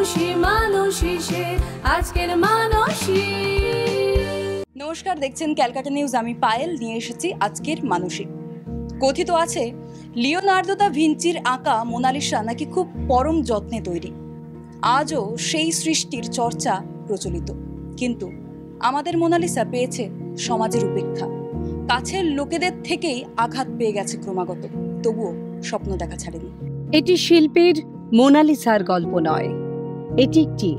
মানুষই মানুষই সে আজকের মানুষই। নমস্কার, দেখছেন ক্যালকাটা নিউজ। আমি পায়েল নিয়ে এসেছি আজকের মানুষই। কথিত আছে লিওনার্দো দা ভিঞ্চির আঁকা মোনালিসা নাকি খুব পরম যত্নে তৈরি। আজও সেই সৃষ্টির চর্চা প্রচলিত, কিন্তু আমাদের মোনালিসা পেয়েছে সমাজের উপেক্ষা, কাছের লোকেদের থেকেই আঘাত পেয়ে গেছে ক্রমাগত, তবুও স্বপ্ন দেখা ছাড়েনি। এটি শিল্পীর মোনালিসার গল্প নয়, এটি একটি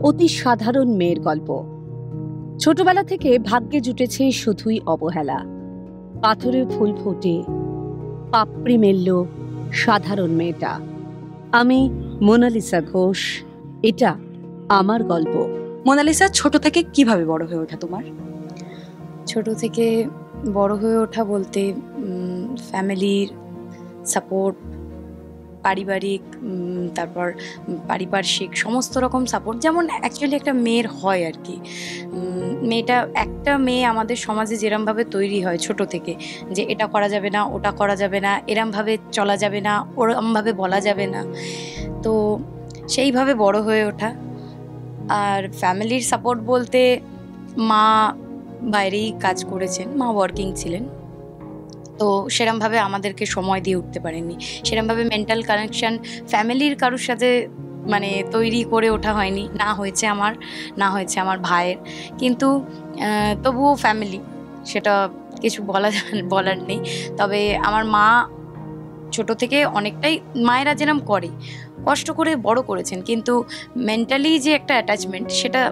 অতি সাধারণ মেয়ের গল্প। ছোটবেলা থেকে ভাগ্যে জুটেছে শুধুই অবহেলা। পাথরের ফুল ফোটে, পাপড়ি মেলল সাধারণ মেয়েটা। আমি মোনালিসা ঘোষ, এটা আমার গল্প। মোনালিসা ছোট থেকে কিভাবে বড় হয়ে ওঠা তোমার? ছোট থেকে বড় হয়ে ওঠা বলতে ফ্যামিলির সাপোর্ট, পারিবারিক, তারপর পারিপার্শ্বিক সমস্ত রকম সাপোর্ট, যেমন অ্যাকচুয়ালি একটা মেয়ের হয় আর কি। একটা মেয়ে আমাদের সমাজে যেরমভাবে তৈরি হয় ছোট থেকে, যে এটা করা যাবে না, ওটা করা যাবে না, এরমভাবে চলা যাবে না, ওরমভাবে বলা যাবে না, তো সেইভাবে বড় হয়ে ওঠা। আর ফ্যামিলির সাপোর্ট বলতে মা বাইরেই কাজ করেছেন, মা ওয়ার্কিং ছিলেন, তো সেরমভাবে আমাদেরকে সময় দিয়ে উঠতে পারেননি। সেরমভাবে মেন্টাল কানেকশান ফ্যামিলির কারোর সাথে মানে তৈরি করে ওঠা হয়নি, না হয়েছে আমার ভাইয়ের, কিন্তু তবুও ফ্যামিলি, সেটা কিছু বলার নেই। তবে আমার মা ছোট থেকে অনেকটাই, মায়েরা যেরকম করে কষ্ট করে বড় করেছেন, কিন্তু মেন্টালি যে একটা অ্যাটাচমেন্ট সেটা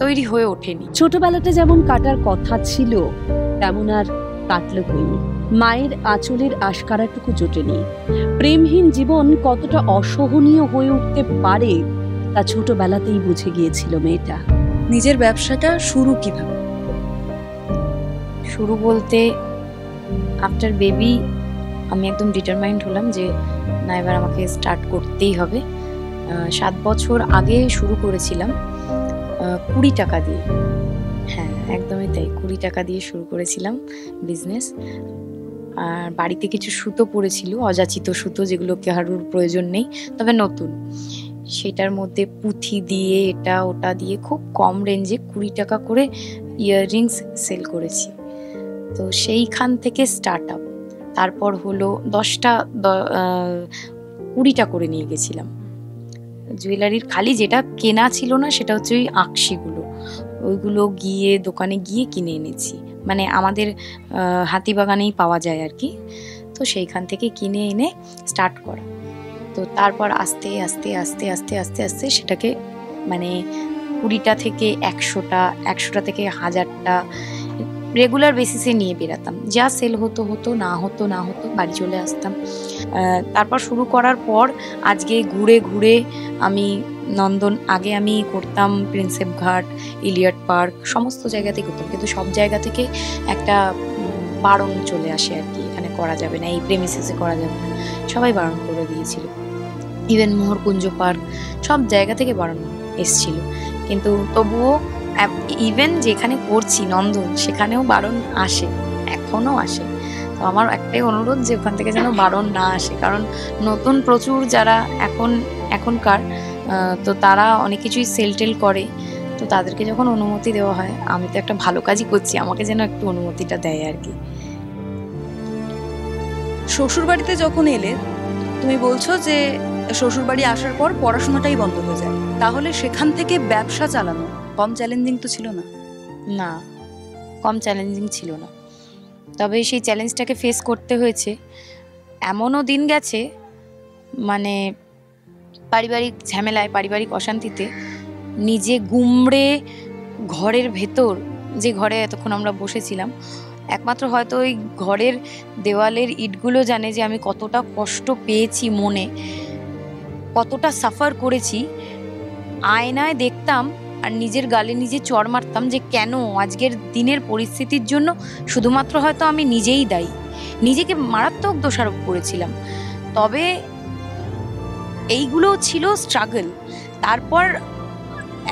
তৈরি হয়ে ওঠেনি। ছোটবেলাটা যেমন কাটার কথা ছিল তেমন আর কাটল কই। মায়ের আঁচলের আশকারাটুকু জোটেনি। প্রেমহীন জীবন কতটা অসহনীয় হয়ে উঠতে পারে তা ছোটবেলাতেই বুঝে গিয়েছিল মেয়েটা। নিজের ব্যবসাটা শুরু কিভাবে? শুরু বলতে আফটার বেবি আমি একদম ডিটারমাইন্ড হলাম যে না, এবার আমাকে স্টার্ট করতেই হবে। 7 বছর আগে শুরু করেছিলাম 20 টাকা দিয়ে। হ্যাঁ, একদমই তাই, 20 টাকা দিয়ে শুরু করেছিলাম বিজনেস। আর বাড়িতে কিছু সুতো পড়েছিল, অযাচিত সুতো, যেগুলো কারোর প্রয়োজন নেই, তবে নতুন, সেটার মধ্যে পুঁথি দিয়ে এটা ওটা দিয়ে খুব কম রেঞ্জে 20 টাকা করে ইয়াররিংস সেল করেছি। তো সেইখান থেকে স্টার্ট আপ। তারপর হলো 20টা করে নিয়ে গেছিলাম জুয়েলারির। খালি যেটা কেনা ছিল না সেটা হচ্ছে ওই আঁকশিগুলো, ওইগুলো গিয়ে দোকানে গিয়ে কিনে এনেছি, মানে আমাদের হাতিবাগানেই পাওয়া যায় আর কি। তো সেইখান থেকে কিনে এনে স্টার্ট করা। তো তারপর আস্তে আস্তে আস্তে আস্তে আস্তে আস্তে সেটাকে মানে 20টা থেকে 100টা থেকে 1000টা রেগুলার বেসিসে নিয়ে বেরাতাম। যা সেল হতো না হতো বাড়ি চলে আসতাম। তারপর শুরু করার পর আজকে ঘুরে ঘুরে আমি আগে আমি করতাম প্রিন্সেপ ঘাট, ইলিয়ট পার্ক, সমস্ত জায়গাতেই করতাম, কিন্তু সব জায়গা থেকে একটা বারণ চলে আসে আর কি, এখানে করা যাবে না, এই প্রেমিসিসে করা যাবে না, সবাই বারণ করে দিয়েছিল। ইভেন মোহরকুঞ্জ পার্ক, সব জায়গা থেকে বারণ এসছিল, কিন্তু তবুও ইভেন যেখানে করছি নন্দন, সেখানেও বারণ আসে, এখনও আসে। তো আমার একটাই অনুরোধ যে ওখান থেকে যেন বারণ না আসে, কারণ নতুন প্রচুর যারা এখনকার, তো তারা অনেক কিছুই সেল করে, তো তাদেরকে যখন অনুমতি দেওয়া হয়, আমি তো একটা ভালো কাজই করছি, আমাকে যেন একটু অনুমতিটা দেয় আর কি। শ্বশুর বাড়িতে যখন এলে তুমি বলছো যে শ্বশুর বাড়ি আসার পর পড়াশোনাটাই বন্ধ হয়ে যায়, তাহলে সেখান থেকে ব্যবসা চালানো কম চ্যালেঞ্জিং তো ছিল না? না, কম চ্যালেঞ্জিং ছিল না, তবে সেই চ্যালেঞ্জটাকে ফেস করতে হয়েছে। এমনও দিন গেছে মানে পারিবারিক ঝামেলায়, পারিবারিক অশান্তিতে নিজে গুমড়ে ঘরের ভেতর, যে ঘরে এতক্ষণ আমরা বসেছিলাম, একমাত্র হয়তো ওই ঘরের দেওয়ালের ইটগুলো জানে যে আমি কতটা কষ্ট পেয়েছি, মনে কতটা সাফার করেছি। আয়নায় দেখতাম আর নিজের গালে নিজে চড় মারতাম যে কেন আজকের দিনের পরিস্থিতির জন্য শুধুমাত্র হয়তো আমি নিজেই দায়ী, নিজেকে মারাত্মক দোষারোপ করেছিলাম। তবে এইগুলো ছিল স্ট্রাগল। তারপর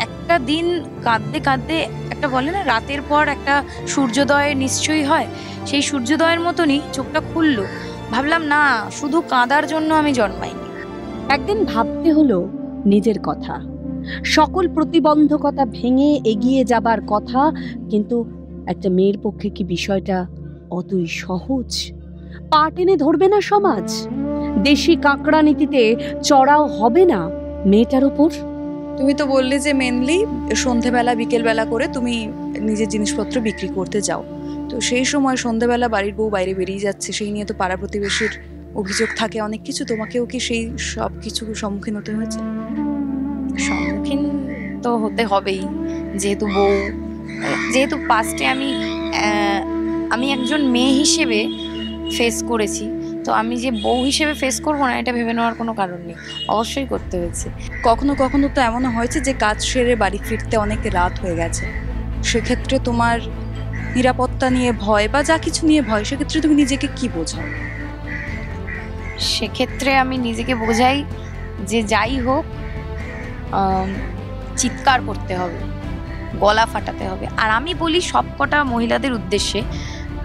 একটা দিন কাঁদতে কাঁদতে, একটা বলে না রাতের পর একটা সূর্যোদয় নিশ্চয়ই হয়, সেই সূর্যোদয়ের মতনই চোখটা খুললো। ভাবলাম না, শুধু কাঁদার জন্য আমি জন্মাইনি। একদিন ভাবতে হলো নিজের কথা, সকল প্রতিবন্ধকতা ভেঙে এগিয়ে যাবার কথা, কিন্তু একটা মেয়ের পক্ষে কি বিষয়টা অতই সহজ? পা টেনে ধরবে না সমাজ? দেশি কাঁকড়া নীতিতে চড়াও হবে না মেয়েটার উপর? তুমি তো বললে যে মেনলি সন্ধেবেলা বিকেলবেলা করে তুমি নিজের জিনিসপত্র বিক্রি করতে যাও, তো সেই সময় সন্ধেবেলা বাড়ির বউ বাইরে বেরিয়ে যাচ্ছে, সেই নিয়ে তো পাড়া প্রতিবেশীর অভিযোগ থাকে অনেক কিছু। তোমাকেও কি সেই সব কিছুর সম্মুখীন হতে হয়েছে? সম্মুখীন তো হতে হবেই, যেহেতু বউ, যেহেতু পাস্টে আমি একজন মেয়ে হিসেবে ফেস করেছি, তো আমি যে বউ হিসেবে ফেস করবো না এটা ভেবে নেওয়ার কোনো কারণ নেই, অবশ্যই করতে হয়েছে। কখনো কখনো তো এমনও হয়েছে যে কাজ সেরে বাড়ি ফিরতে অনেক রাত হয়ে গেছে, সেক্ষেত্রে তোমার নিরাপত্তা নিয়ে ভয় বা যা কিছু নিয়ে ভয়, সেক্ষেত্রে তুমি নিজেকে কি বোঝাও? সেক্ষেত্রে আমি নিজেকে বোঝাই যে যাই হোক চিৎকার করতে হবে, গলা ফাটাতে হবে। আর আমি বলি সবকটা মহিলাদের উদ্দেশ্যে,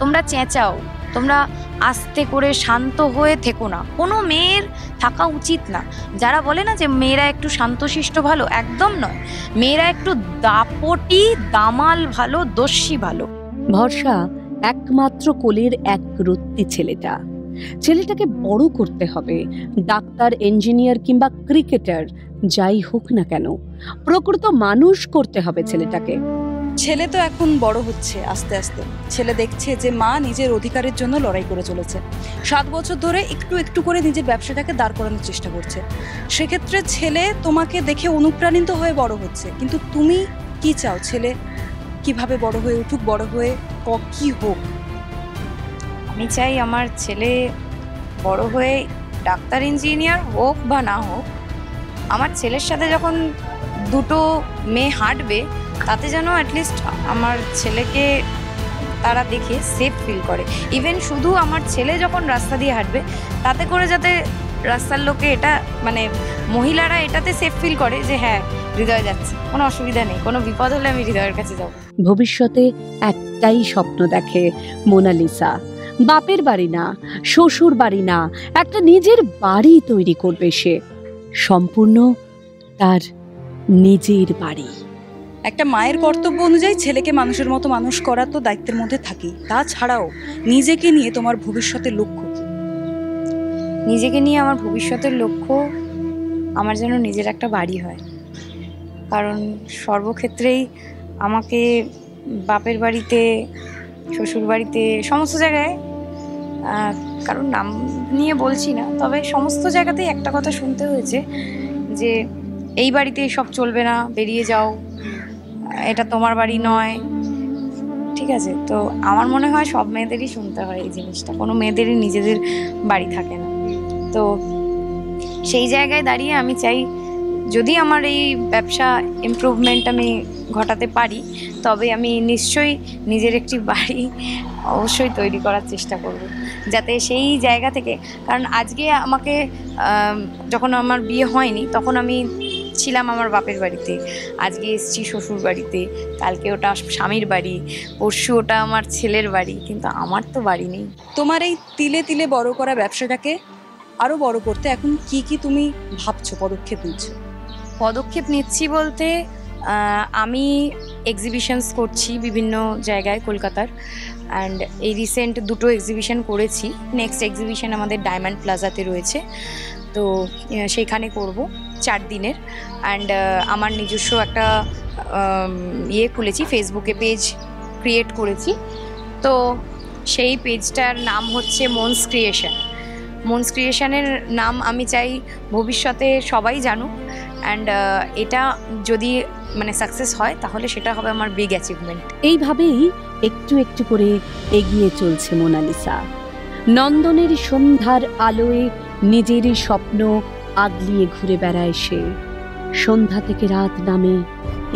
তোমরা চেঁচাও, তোমরা আস্তে করে শান্ত হয়ে থেকো না। কোনো মেয়ের থাকা উচিত না, যারা বলে না যে মেয়েরা একটু শান্তশিষ্ট ভালো, একদম নয়। মেয়েরা একটু দাপটি, দামাল ভালো, দস্যি ভালো। ভরসা একমাত্র কোলের এক রত্তি ছেলেটা। ছেলেটাকে বড় করতে হবে, ডাক্তার, ইঞ্জিনিয়ার কিংবা ক্রিকেটার যাই হোক না কেন, প্রকৃত মানুষ করতে হবে ছেলেটাকে। ছেলে তো এখন বড় হচ্ছে আস্তে আস্তে, ছেলে দেখছে যে মা নিজের অধিকারের জন্য লড়াই করে চলেছে, 7 বছর ধরে একটু একটু করে নিজের ব্যবসাটাকে দাঁড় করানোর চেষ্টা করছে। সেক্ষেত্রে ছেলে তোমাকে দেখে অনুপ্রাণিত হয়ে বড় হচ্ছে, কিন্তু তুমি কি চাও ছেলে কিভাবে বড় হয়ে উঠুক, বড় হয়ে কি হোক? আমি চাই আমার ছেলে বড় হয়ে ডাক্তার, ইঞ্জিনিয়ার হোক বা না হোক, আমার ছেলের সাথে যখন দুটো মেয়ে হাঁটবে তাতে যেন অ্যাটলিস্ট আমার ছেলেকে তারা দেখে সেফ ফিল করে। ইভেন শুধু আমার ছেলে যখন রাস্তা দিয়ে হাঁটবে তাতে করে যাতে রাস্তার লোকে এটা মানে মহিলারা এটাতে সেফ ফিল করে যে হ্যাঁ হৃদয় যাচ্ছে, কোনো অসুবিধা নেই, কোনো বিপদ হলে আমি হৃদয়ের কাছে যাব। ভবিষ্যতে একটাই স্বপ্ন দেখে মোনালিসা, বাপের বাড়ি না, শ্বশুর বাড়ি না, একটা নিজের বাড়ি তৈরি করবে সে, সম্পূর্ণ তার নিজের বাড়ি। একটা মায়ের কর্তব্য অনুযায়ী ছেলেকে মানুষের মতো মানুষ করা তো দায়িত্বের মধ্যে থাকেই। তাছাড়াও নিজেকে নিয়ে তোমার ভবিষ্যতের লক্ষ্য কি? নিজেকে নিয়ে আমার ভবিষ্যতের লক্ষ্য আমার যেন নিজের একটা বাড়ি হয়, কারণ সর্বক্ষেত্রেই আমাকে বাপের বাড়িতে, শ্বশুর বাড়িতে, সমস্ত জায়গায়, কারণ নাম নিয়ে বলছি না, তবে সমস্ত জায়গাতেই একটা কথা শুনতে হয়েছে যে এই বাড়িতে সব চলবে না, বেরিয়ে যাও, এটা তোমার বাড়ি নয়। ঠিক আছে, তো আমার মনে হয় সব মেয়েদেরই শুনতে হয় এই জিনিসটা, কোনো মেয়েদেরই নিজেদের বাড়ি থাকে না। তো সেই জায়গায় দাঁড়িয়ে আমি চাই যদি আমার এই ব্যবসা ইমপ্রুভমেন্ট আমি ঘটাতে পারি, তবে আমি নিশ্চয়ই নিজের একটি বাড়ি অবশ্যই তৈরি করার চেষ্টা করব, যাতে সেই জায়গা থেকে, কারণ আজকে আমাকে যখন আমার বিয়ে হয়নি তখন আমি ছিলাম আমার বাপের বাড়িতে, আজকে এসেছি শ্বশুর বাড়িতে, কালকে ওটা স্বামীর বাড়ি, পরশু ওটা আমার ছেলের বাড়ি, কিন্তু আমার তো বাড়ি নেই। তোমার এই তিলে তিলে বড় করা ব্যবসাটাকে আরো বড় করতে এখন কি কি তুমি ভাবছো, পদক্ষেপ নিচ্ছ? পদক্ষেপ নিচ্ছি বলতে আমি এক্সিবিশনস করছি বিভিন্ন জায়গায় কলকাতার, অ্যান্ড এই রিসেন্ট 2টো এক্সিবিশন করেছি। নেক্সট এক্সিবিশন আমাদের ডায়মন্ড প্লাজাতে রয়েছে, তো সেইখানে করব 4 দিনের। অ্যান্ড আমার নিজস্ব একটা খুলেছি, ফেসবুকে পেজ ক্রিয়েট করেছি, তো সেই পেজটার নাম হচ্ছে মনস ক্রিয়েশন। মনস ক্রিয়েশনের নাম আমি চাই ভবিষ্যতে সবাই জানুক, অ্যান্ড এটা যদি মানে সাকসেস হয় তাহলে সেটা হবে আমার বিগ অ্যাচিভমেন্ট। এইভাবেই একটু একটু করে এগিয়ে চলছে মোনালিসা। নন্দনের সন্ধ্যার আলোয় নিজের স্বপ্ন আগলিয়ে ঘুরে বেড়ায় সে। সন্ধ্যা থেকে রাত নামে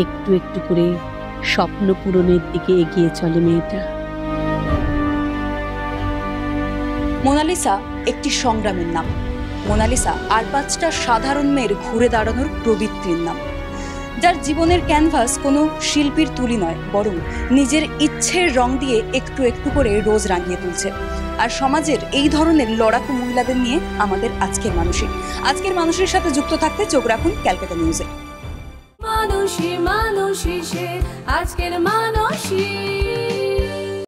একটু একটু করে স্বপ্ন পূরণের দিকে এগিয়ে চলে মেয়েটা। মোনালিসা একটি সংগ্রামের নাম। মোনালিসা আর 5টা সাধারণ মেয়ের ঘুরে দাঁড়ানোর প্রবৃত্তির নাম, যার জীবনের ক্যানভাস কোনো শিল্পীর তুলি নয়, বরং নিজের ইচ্ছের রং দিয়ে একটু একটু করে রোজ রাঙিয়ে তুলছে। আর সমাজের এই ধরনের লড়াকু মহিলাদের নিয়ে আমাদের আজকের মানুষের সাথে যুক্ত থাকতে চোখ রাখুন ক্যালকাটা নিউজে। মানুষই মানুষই সে আজকের মানুষ।